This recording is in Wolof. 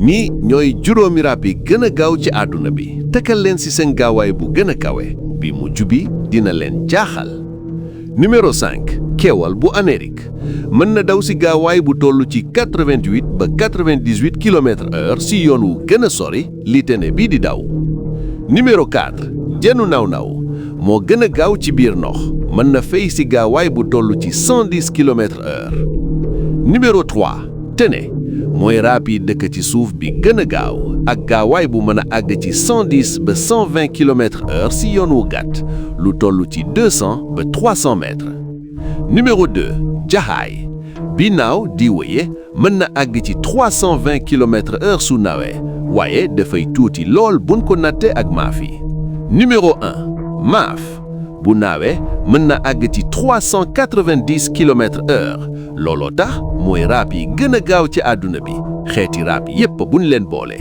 ñii ñooy juróomi rab yi gën a gaaw ci àdduna bi tekkal leen ci seen gaawaay bu gën a kawe bi mujj bi dina leen jaaxal. numéro 5 keewal bu Amérique mën na daw ci gaawaay bu toll ci 88 ba 98 km/h ci yoon wu gën a sori li tene bii di daw. numéro 4 jënu naw-naw moo gën a gaaw ci biir ndox mën na fey ci gaawaay bu toll ci 110 km/h. numéro 3 tene mooy rab yi dëkk ci suuf bi gën a gaaw ak gaawaay bu mën a àgg ci 110 ba 120 km/h ci yoon wu gàtt lu toll ci 200 ba 300 mètres. numéro 2 jaxaay bi naaw di wéye mën na àgg ci 320 km/h su nawee waaye dafay tuuti lool buñ ko natte ak maaf yi. numéro 1 maaf bu naawee mën na àgg ci 390 km/h looloo tax mooy rab yi gën a gaaw ci àdduna bi xeeti rab yépp buñ leen boole.